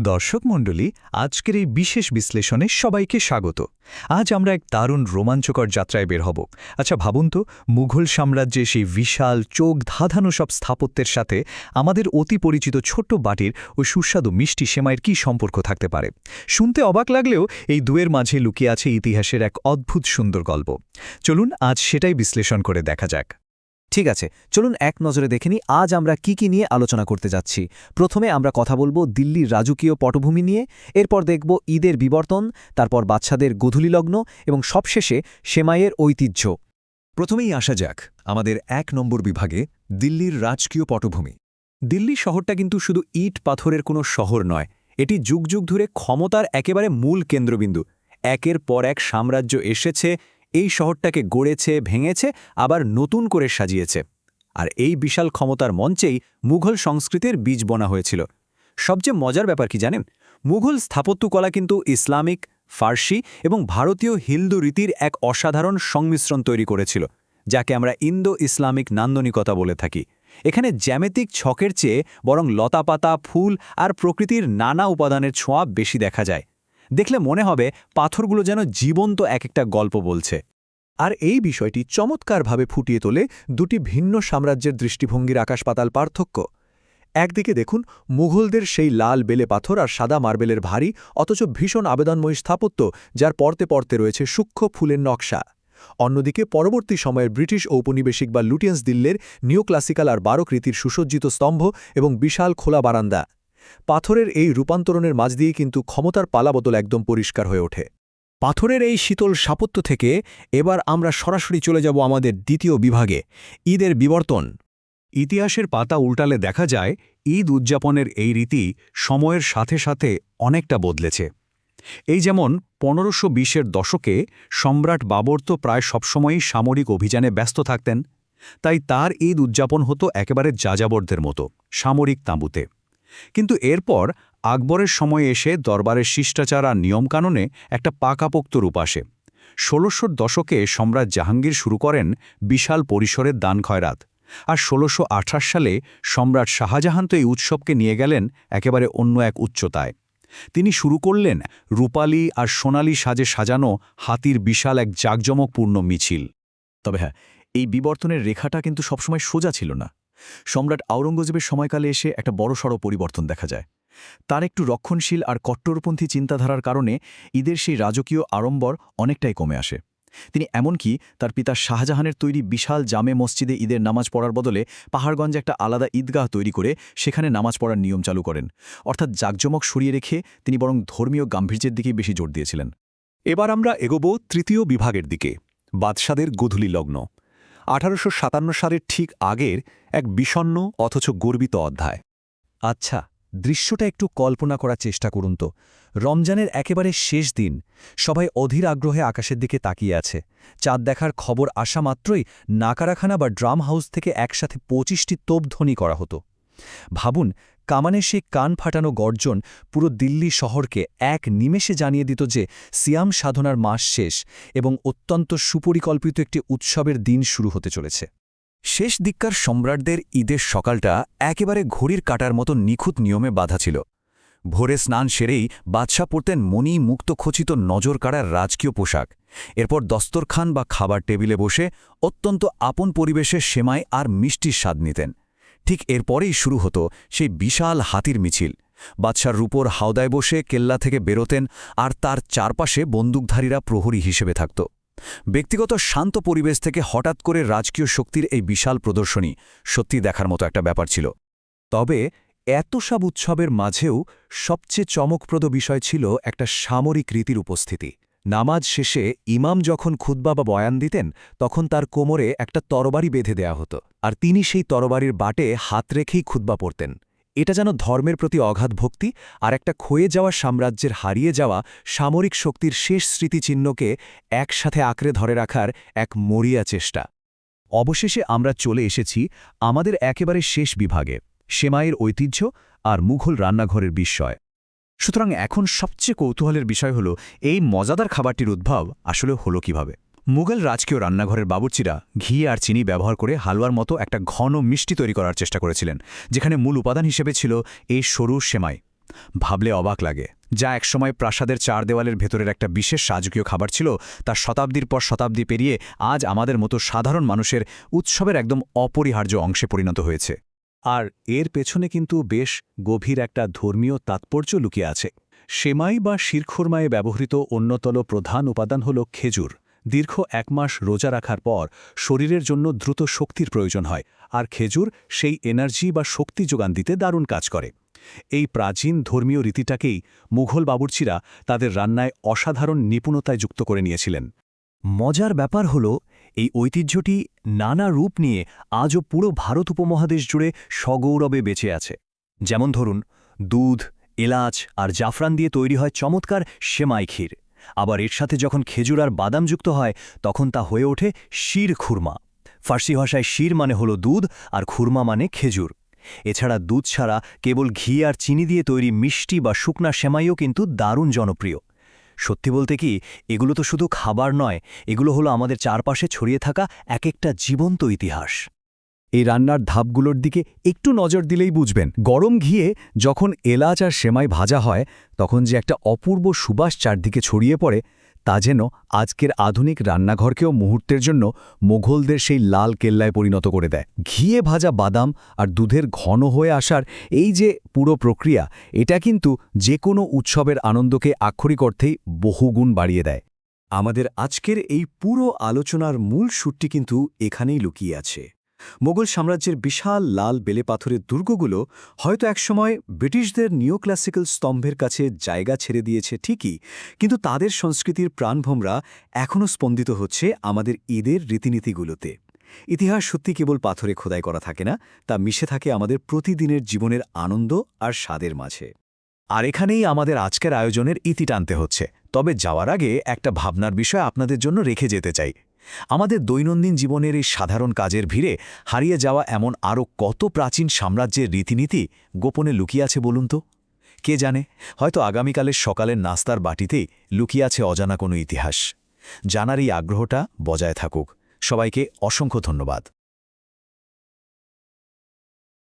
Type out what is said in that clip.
দর্শক মণ্ডলী, আজকের এই বিশেষ বিশ্লেষণে সবাইকে স্বাগত। আজ আমরা এক দারুণ রোমাঞ্চকর যাত্রায় বের হব। আচ্ছা ভাবুন তো, মুঘল সাম্রাজ্যে সেই বিশাল চোখ ধাঁধানো সব স্থাপত্যের সাথে আমাদের অতি পরিচিত ছোট্ট বাটির ও সুস্বাদু মিষ্টি সেমাইয়ের কী সম্পর্ক থাকতে পারে। শুনতে অবাক লাগলেও এই দুয়ের মাঝে লুকিয়ে আছে ইতিহাসের এক অদ্ভুত সুন্দর গল্প। চলুন আজ সেটাই বিশ্লেষণ করে দেখা যাক। ঠিক আছে, চলুন এক নজরে দেখে নিই আজ আমরা কি নিয়ে আলোচনা করতে যাচ্ছি। প্রথমে আমরা কথা বলবো দিল্লির রাজকীয় পটভূমি নিয়ে, এরপর দেখব ঈদের বিবর্তন, তারপর বাচ্চাদের গোধূলি লগ্ন এবং সবশেষে সেমাইয়ের ঐতিহ্য। প্রথমেই আসা যাক আমাদের ১ নম্বর বিভাগে, দিল্লির রাজকীয় পটভূমি। দিল্লি শহরটা কিন্তু শুধু ইট পাথরের কোনো শহর নয়, এটি যুগ যুগ ধরে ক্ষমতার একেবারে মূল কেন্দ্রবিন্দু। একের পর এক সাম্রাজ্য এসেছে, এই শহরটাকে গড়েছে, ভেঙেছে, আবার নতুন করে সাজিয়েছে। আর এই বিশাল ক্ষমতার মঞ্চেই মুঘল সংস্কৃতির বীজ বোনা হয়েছিল। সবচেয়ে মজার ব্যাপার কি জানেন? মুঘল স্থাপত্যকলা কিন্তু ইসলামিক, ফার্সি এবং ভারতীয় হিন্দু রীতির এক অসাধারণ সংমিশ্রণ তৈরি করেছিল, যাকে আমরা ইন্দো ইসলামিক নান্দনিকতা বলে থাকি। এখানে জ্যামিতিক ছকের চেয়ে বরং লতাপাতা, ফুল আর প্রকৃতির নানা উপাদানের ছোঁয়া বেশি দেখা যায়। দেখলে মনে হবে পাথরগুলো যেন জীবন্ত এক একটা গল্প বলছে। আর এই বিষয়টি চমৎকারভাবে ফুটিয়ে তোলে দুটি ভিন্ন সাম্রাজ্যের দৃষ্টিভঙ্গির আকাশপাতাল পার্থক্য। একদিকে দেখুন মুঘলদের সেই লাল বেলে পাথর আর সাদা মার্বেলের ভারী অথচ ভীষণ আবেদনময়ী স্থাপত্য, যার পরতে পরতে রয়েছে সূক্ষ্ম ফুলের নকশা। অন্যদিকে পরবর্তী সময়ের ব্রিটিশ ঔপনিবেশিক বা লুটিয়েন্স দিল্লির নিওক্লাসিক্যাল আর বারোক রীতির সুসজ্জিত স্তম্ভ এবং বিশাল খোলা বারান্দা। পাথরের এই রূপান্তরণের মাঝ দিয়ে কিন্তু ক্ষমতার পালাবদল একদম পরিষ্কার হয়ে ওঠে। পাথরের এই শীতল স্থাপত্য থেকে এবার আমরা সরাসরি চলে যাব আমাদের দ্বিতীয় বিভাগে, ঈদের বিবর্তন। ইতিহাসের পাতা উল্টালে দেখা যায় ঈদ উদযাপনের এই রীতি সময়ের সাথে সাথে অনেকটা বদলেছে। এই যেমন ১৫২০-এর দশকে সম্রাট বাবর তো প্রায় সবসময়ই সামরিক অভিযানে ব্যস্ত থাকতেন, তাই তার ঈদ উদযাপন হতো একেবারে যাযাবরদের মতো, সামরিক তাঁবুতে। কিন্তু এরপর আকবরের সময়ে এসে দরবারের শিষ্টাচার আর নিয়মকানুনে একটা পাকাপোক্ত রূপ আসে। ১৬০০-র দশকে সম্রাট জাহাঙ্গীর শুরু করেন বিশাল পরিসরের দান খয়রাত, আর ১৬২৮ সালে সম্রাট শাহজাহান তো এই উৎসবকে নিয়ে গেলেন একেবারে অন্য এক উচ্চতায়। তিনি শুরু করলেন রূপালী আর সোনালি সাজে সাজানো হাতির বিশাল এক জাঁকজমকপূর্ণ মিছিল। তবে হ্যাঁ, এই বিবর্তনের রেখাটা কিন্তু সবসময় সোজা ছিল না। সম্রাট আওরঙ্গজেবের সময়কালে এসে একটা বড়সড় পরিবর্তন দেখা যায়। তার একটু রক্ষণশীল আর কট্টরপন্থী চিন্তাধারার কারণে ঈদের সেই রাজকীয় আড়ম্বর অনেকটাই কমে আসে। তিনি এমনকি তার পিতা শাহজাহানের তৈরি বিশাল জামে মসজিদে ঈদের নামাজ পড়ার বদলে পাহাড়গঞ্জে একটা আলাদা ঈদগাহ তৈরি করে সেখানে নামাজ পড়ার নিয়ম চালু করেন। অর্থাৎ জাঁকজমক সরিয়ে রেখে তিনি বরং ধর্মীয় গাম্ভীর্যের দিকেই বেশি জোর দিয়েছিলেন। এবার আমরা এগোব তৃতীয় বিভাগের দিকে, বাদশাদের গোধূলি লগ্ন। ১৮৫৭ সালের ঠিক আগের এক বিষণ্ণ অথচ গর্বিত অধ্যায়। আচ্ছা, দৃশ্যটা একটু কল্পনা করার চেষ্টা করুন তো। রমজানের একেবারে শেষ দিন, সবাই অধীর আগ্রহে আকাশের দিকে তাকিয়ে আছে। চাঁদ দেখার খবর আসা মাত্রই নাকারাখানা বা ড্রাম হাউস থেকে একসাথে ২৫টি তোপধ্বনি করা হতো। ভাবুন, কামানের সেই কান ফাটানো গর্জন পুরো দিল্লি শহরকে এক নিমেষে জানিয়ে দিত যে সিয়াম সাধনার মাস শেষ এবং অত্যন্ত সুপরিকল্পিত একটি উৎসবের দিন শুরু হতে চলেছে। শেষ দিককার সম্রাটদের ঈদের সকালটা একেবারে ঘড়ির কাটার মতো নিখুঁত নিয়মে বাঁধা ছিল। ভোরে স্নান সেরেই বাদশা পরতেন মণি মুক্তখচিত নজর কাড়ার রাজকীয় পোশাক। এরপর দস্তরখান বা খাবার টেবিলে বসে অত্যন্ত আপন পরিবেশে সেমাই আর মিষ্টির স্বাদ নিতেন। ঠিক এরপরেই শুরু হতো সেই বিশাল হাতির মিছিল। বাদশার রূপোর হাওদায় বসে কেল্লা থেকে বেরোতেন, আর তার চারপাশে বন্দুকধারীরা প্রহরী হিসেবে থাকত। ব্যক্তিগত শান্ত পরিবেশ থেকে হঠাৎ করে রাজকীয় শক্তির এই বিশাল প্রদর্শনী সত্যি দেখার মতো একটা ব্যাপার ছিল। তবে এত সব উৎসবের মাঝেও সবচেয়ে চমকপ্রদ বিষয় ছিল একটা সামরিক রীতির উপস্থিতি। নামাজ শেষে ইমাম যখন খুতবা বা বয়ান দিতেন, তখন তার কোমরে একটা তরবারি বেঁধে দেয়া হতো, আর তিনি সেই তরবারির বাটে হাত রেখেই খুতবা পড়তেন। এটা যেন ধর্মের প্রতি অগাধ ভক্তি আর একটা ক্ষয়ে যাওয়া সাম্রাজ্যের হারিয়ে যাওয়া সামরিক শক্তির শেষ স্মৃতিচিহ্নকে একসাথে আঁকড়ে ধরে রাখার এক মরিয়া চেষ্টা। অবশেষে আমরা চলে এসেছি আমাদের একেবারে শেষ বিভাগে, সেমাইয়ের ঐতিহ্য আর মুঘল রান্নাঘরের বিস্ময়। সুতরাং এখন সবচেয়ে কৌতূহলের বিষয় হল এই মজাদার খাবারটির উদ্ভব আসলে হলো কিভাবে। মুঘল রাজকীয় রান্নাঘরের বাবুর্চিরা ঘি আর চিনি ব্যবহার করে হালুয়ার মতো একটা ঘন মিষ্টি তৈরি করার চেষ্টা করেছিলেন, যেখানে মূল উপাদান হিসেবে ছিল এই সরু সেমাই। ভাবলে অবাক লাগে। যা একসময় প্রাসাদের চার দেওয়ালের ভেতরের একটা বিশেষ রাজকীয় খাবার ছিল, তা শতাব্দীর পর শতাব্দী পেরিয়ে আজ আমাদের মতো সাধারণ মানুষের উৎসবের একদম অপরিহার্য অংশে পরিণত হয়েছে। আর এর পেছনে কিন্তু বেশ গভীর একটা ধর্মীয় তাৎপর্য লুকিয়ে আছে। সেমাই বা শিরখোরমায় ব্যবহৃত অন্যতম প্রধান উপাদান হল খেজুর। দীর্ঘ 1 মাস রোজা রাখার পর শরীরের জন্য দ্রুত শক্তির প্রয়োজন হয়, আর খেজুর সেই এনার্জি বা শক্তি যোগান দিতে দারুণ কাজ করে। এই প্রাচীন ধর্মীয় রীতিটাকেই মুঘল বাবুর্চিরা তাদের রান্নায় অসাধারণ নিপুণতায় যুক্ত করে নিয়েছিলেন। মজার ব্যাপার হল এই ঐতিহ্যটি নানা রূপ নিয়ে আজও পুরো ভারত উপমহাদেশ জুড়ে সগৌরবে বেঁচে আছে। যেমন ধরুন, দুধ, এলাচ আর জাফরান দিয়ে তৈরি হয় চমৎকার সেমাই ক্ষীর। আবার এর সাথে যখন খেজুর আর বাদাম যুক্ত হয় তখন তা হয়ে ওঠে শির খুরমা। ফার্সি ভাষায় শির মানে হল দুধ আর খুরমা মানে খেজুর। এছাড়া দুধ ছাড়া কেবল ঘি আর চিনি দিয়ে তৈরি মিষ্টি বা শুকনা সেমাইও কিন্তু দারুণ জনপ্রিয়। সত্যি বলতে কি, এগুলো তো শুধু খাবার নয়, এগুলো হলো আমাদের চারপাশে ছড়িয়ে থাকা এক একটা জীবন্ত ইতিহাস। এই রান্নার ধাপগুলোর দিকে একটু নজর দিলেই বুঝবেন, গরম ঘিয়ে যখন এলাচ আর সেমাই ভাজা হয় তখন যে একটা অপূর্ব সুবাস চারদিকে ছড়িয়ে পড়ে, তা যেন আজকের আধুনিক রান্নাঘরকেও মুহূর্তের জন্য মোঘলদের সেই লাল কেল্লায় পরিণত করে দেয়। ঘিয়ে ভাজা বাদাম আর দুধের ঘন হয়ে আসার এই যে পুরো প্রক্রিয়া, এটা কিন্তু যে কোনো উৎসবের আনন্দকে আক্ষরিক অর্থেই বহুগুণ বাড়িয়ে দেয়। আমাদের আজকের এই পুরো আলোচনার মূল সুরটি কিন্তু এখানেই লুকিয়ে আছে। মোগল সাম্রাজ্যের বিশাল লাল বেলে পাথরের দুর্গগুলো হয়তো একসময় ব্রিটিশদের নিওক্লাসিক্যাল স্তম্ভের কাছে জায়গা ছেড়ে দিয়েছে ঠিকই, কিন্তু তাদের সংস্কৃতির প্রাণভোমরা এখনও স্পন্দিত হচ্ছে আমাদের ঈদের রীতিনীতিগুলোতে। ইতিহাস সত্যি কেবল পাথরে খোদাই করা থাকে না, তা মিশে থাকে আমাদের প্রতিদিনের জীবনের আনন্দ আর স্বাদের মাঝে। আর এখানেই আমাদের আজকের আয়োজনের ইতি টানতে হচ্ছে। তবে যাওয়ার আগে একটা ভাবনার বিষয় আপনাদের জন্য রেখে যেতে চাই। আমাদের দৈনন্দিন জীবনের এই সাধারণ কাজের ভিড়ে হারিয়ে যাওয়া এমন আরও কত প্রাচীন সাম্রাজ্যের রীতিনীতি গোপনে লুকিয়ে আছে বলুন তো? কে জানে, হয়তো আগামীকালের সকালের নাস্তার বাটিতেই লুকিয়ে আছে অজানা কোনো ইতিহাস। জানার এই আগ্রহটা বজায় থাকুক। সবাইকে অসংখ্য ধন্যবাদ।